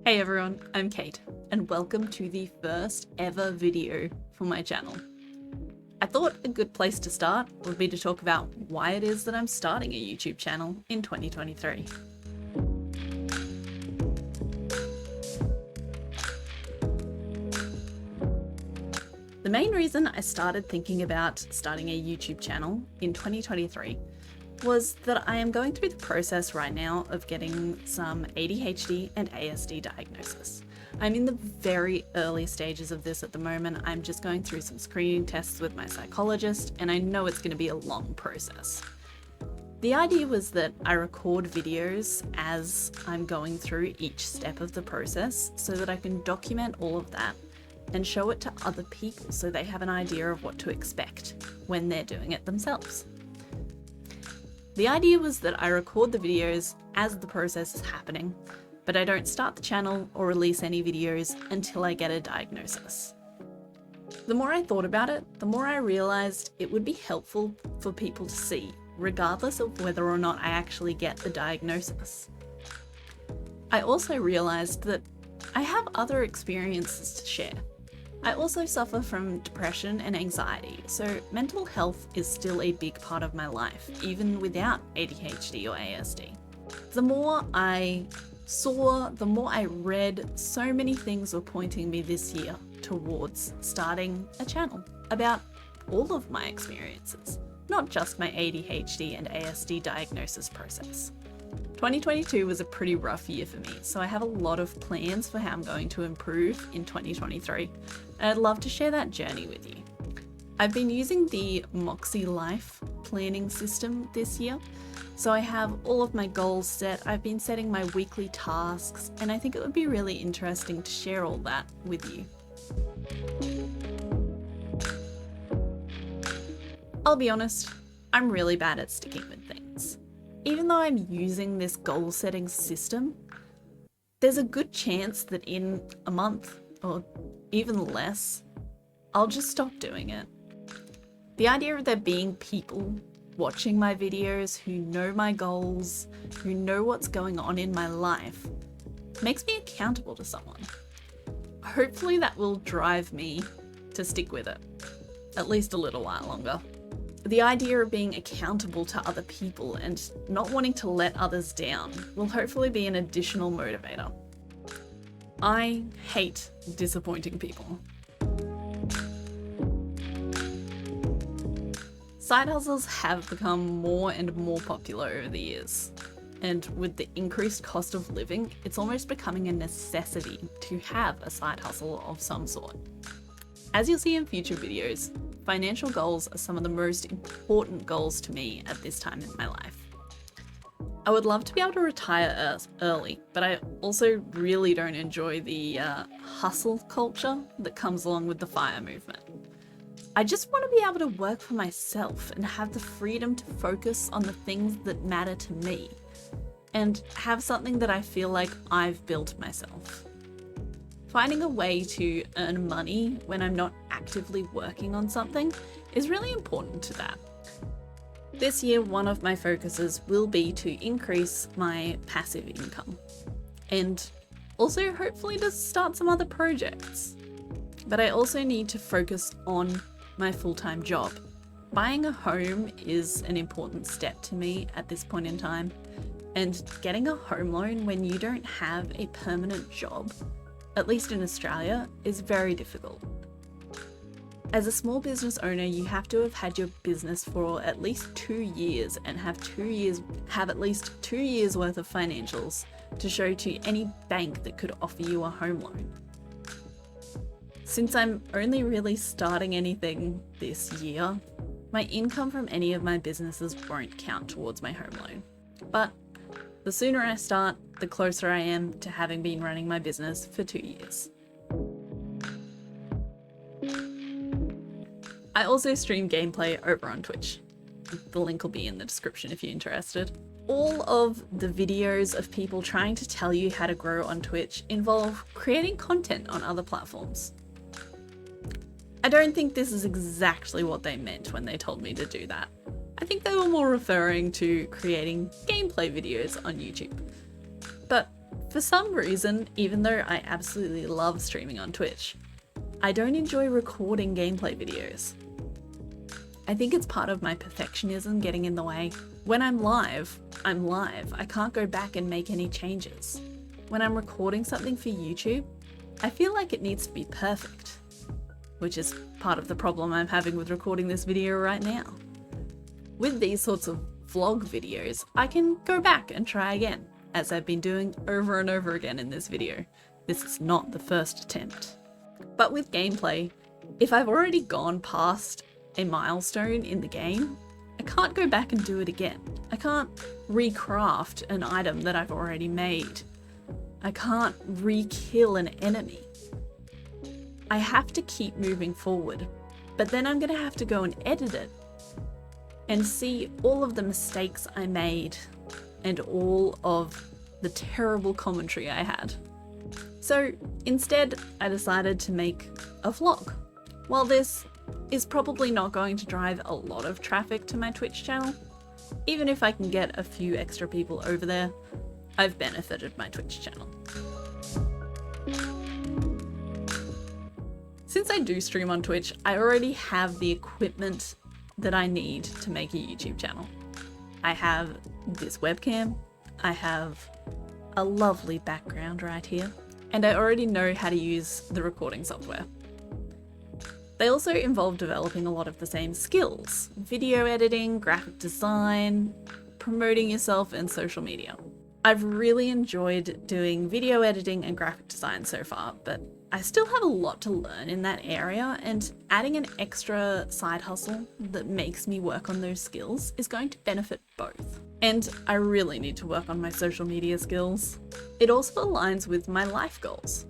Hey everyone, I'm Kate, and welcome to the first ever video for my channel. I thought a good place to start would be to talk about why it is that I'm starting a YouTube channel in 2023. The main reason I started thinking about starting a YouTube channel in 2023 was that I am going through the process right now of getting some ADHD and ASD diagnosis. I'm in the very early stages of this at the moment. I'm just going through some screening tests with my psychologist, and I know it's going to be a long process. The idea was that I record videos as I'm going through each step of the process so that I can document all of that and show it to other people so they have an idea of what to expect when they're doing it themselves. The idea was that I record the videos as the process is happening, but I don't start the channel or release any videos until I get a diagnosis. The more I thought about it, the more I realized it would be helpful for people to see, regardless of whether or not I actually get the diagnosis. I also realized that I have other experiences to share. I also suffer from depression and anxiety, so mental health is still a big part of my life, even without ADHD or ASD. The more I saw, the more I read, so many things were pointing me this year towards starting a channel about all of my experiences, not just my ADHD and ASD diagnosis process. 2022 was a pretty rough year for me, so I have a lot of plans for how I'm going to improve in 2023, and I'd love to share that journey with you. I've been using the Moxie Life planning system this year, so I have all of my goals set. I've been setting my weekly tasks, and I think it would be really interesting to share all that with you. I'll be honest, I'm really bad at sticking with things. Even though I'm using this goal setting system, there's a good chance that in a month or even less, I'll just stop doing it. The idea of there being people watching my videos who know my goals, who know what's going on in my life, makes me accountable to someone. Hopefully that will drive me to stick with it, at least a little while longer. The idea of being accountable to other people and not wanting to let others down will hopefully be an additional motivator. I hate disappointing people. Side hustles have become more and more popular over the years, and with the increased cost of living, it's almost becoming a necessity to have a side hustle of some sort. As you'll see in future videos, financial goals are some of the most important goals to me at this time in my life. I would love to be able to retire early, but I also really don't enjoy the hustle culture that comes along with the FIRE movement. I just want to be able to work for myself and have the freedom to focus on the things that matter to me and have something that I feel like I've built myself. Finding a way to earn money when I'm not actively working on something is really important to that. This year, one of my focuses will be to increase my passive income and also hopefully to start some other projects. But I also need to focus on my full-time job. Buying a home is an important step to me at this point in time, and getting a home loan when you don't have a permanent job, at least in Australia, is very difficult. As a small business owner, you have to have had your business for at least 2 years and have at least 2 years worth of financials to show to any bank that could offer you a home loan. Since I'm only really starting anything this year, my income from any of my businesses won't count towards my home loan. But the sooner I start, the closer I am to having been running my business for 2 years. I also stream gameplay over on Twitch. The link will be in the description if you're interested. All of the videos of people trying to tell you how to grow on Twitch involve creating content on other platforms. I don't think this is exactly what they meant when they told me to do that. I think they were more referring to creating gameplay videos on YouTube. But For some reason, even though I absolutely love streaming on Twitch, I don't enjoy recording gameplay videos. I think it's part of my perfectionism getting in the way. When I'm live, I'm live. I can't go back and make any changes. When I'm recording something for YouTube, I feel like it needs to be perfect, which is part of the problem I'm having with recording this video right now. With these sorts of vlog videos, I can go back and try again, as I've been doing over and over again in this video. This is not the first attempt. But with gameplay, if I've already gone past a milestone in the game, I can't go back and do it again. I can't recraft an item that I've already made. I can't re-kill an enemy. I have to keep moving forward, but then I'm gonna have to go and edit it and see all of the mistakes I made and all of the terrible commentary I had. So instead, I decided to make a vlog. While this is probably not going to drive a lot of traffic to my Twitch channel, even if I can get a few extra people over there, I've benefited my Twitch channel. Since I do stream on Twitch, I already have the equipment that I need to make a YouTube channel. I have this webcam, I have a lovely background right here, and I already know how to use the recording software. They also involve developing a lot of the same skills: video editing, graphic design, promoting yourself, and social media. I've really enjoyed doing video editing and graphic design so far, but I still have a lot to learn in that area, and adding an extra side hustle that makes me work on those skills is going to benefit both. And I really need to work on my social media skills. It also aligns with my life goals.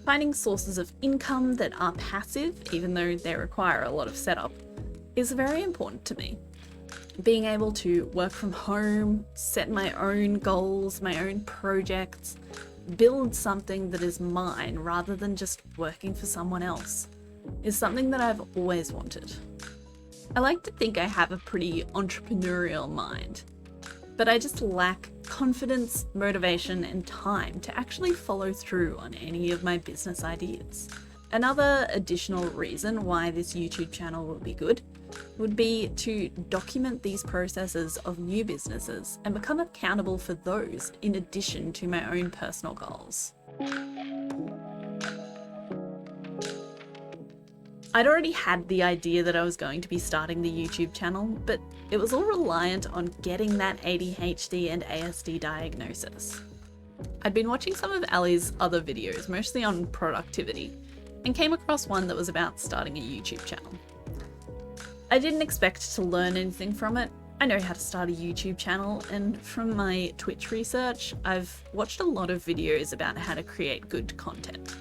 Finding sources of income that are passive, even though they require a lot of setup, is very important to me. Being able to work from home, set my own goals, my own projects, build something that is mine rather than just working for someone else, is something that I've always wanted. I like to think I have a pretty entrepreneurial mind, but I just lack confidence, motivation, and time to actually follow through on any of my business ideas. Another additional reason why this YouTube channel would be good would be to document these processes of new businesses and become accountable for those in addition to my own personal goals. I'd already had the idea that I was going to be starting the YouTube channel, but it was all reliant on getting that ADHD and ASD diagnosis. I'd been watching some of Ali's other videos, mostly on productivity, and came across one that was about starting a YouTube channel. I didn't expect to learn anything from it. I know how to start a YouTube channel, and from my Twitch research, I've watched a lot of videos about how to create good content.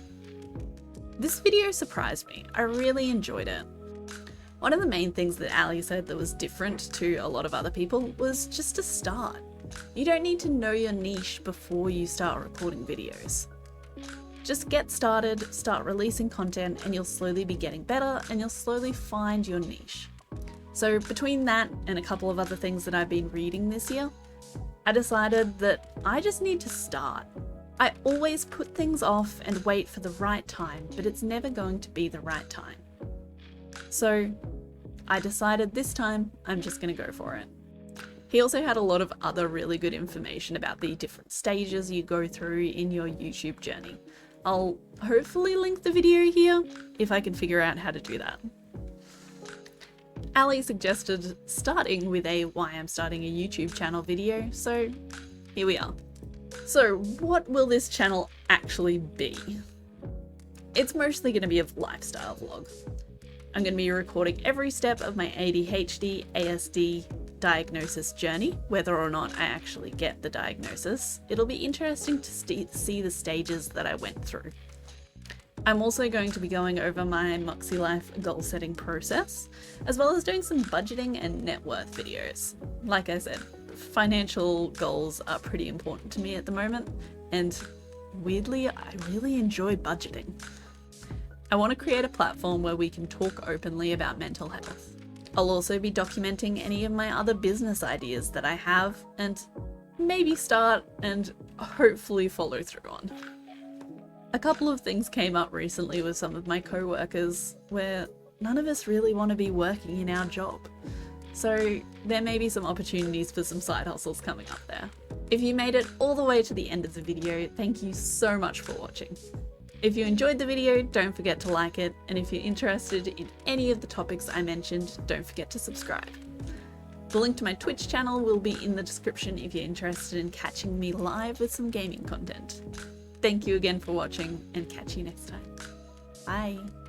This video surprised me. I really enjoyed it. One of the main things that Ali said that was different to a lot of other people was just to start. You don't need to know your niche before you start recording videos. Just get started, start releasing content, and you'll slowly be getting better, and you'll slowly find your niche. So between that and a couple of other things that I've been reading this year, I decided that I just need to start. I always put things off and wait for the right time, but it's never going to be the right time. So I decided this time I'm just going to go for it. He also had a lot of other really good information about the different stages you go through in your YouTube journey. I'll hopefully link the video here if I can figure out how to do that. Ali suggested starting with a why I'm starting a YouTube channel video, so here we are. So what will this channel actually be? It's mostly going to be a lifestyle vlog. I'm going to be recording every step of my ADHD, ASD diagnosis journey, whether or not I actually get the diagnosis. It'll be interesting to see the stages that I went through. I'm also going to be going over my Moxie Life goal setting process, as well as doing some budgeting and net worth videos. Like I said, financial goals are pretty important to me at the moment, and weirdly, I really enjoy budgeting. I want to create a platform where we can talk openly about mental health. I'll also be documenting any of my other business ideas that I have, and maybe start and hopefully follow through on. A couple of things came up recently with some of my co-workers where none of us really want to be working in our job. So there may be some opportunities for some side hustles coming up there. If you made it all the way to the end of the video, thank you so much for watching. If you enjoyed the video, don't forget to like it, and if you're interested in any of the topics I mentioned, don't forget to subscribe. The link to my Twitch channel will be in the description if you're interested in catching me live with some gaming content. Thank you again for watching, and catch you next time. Bye!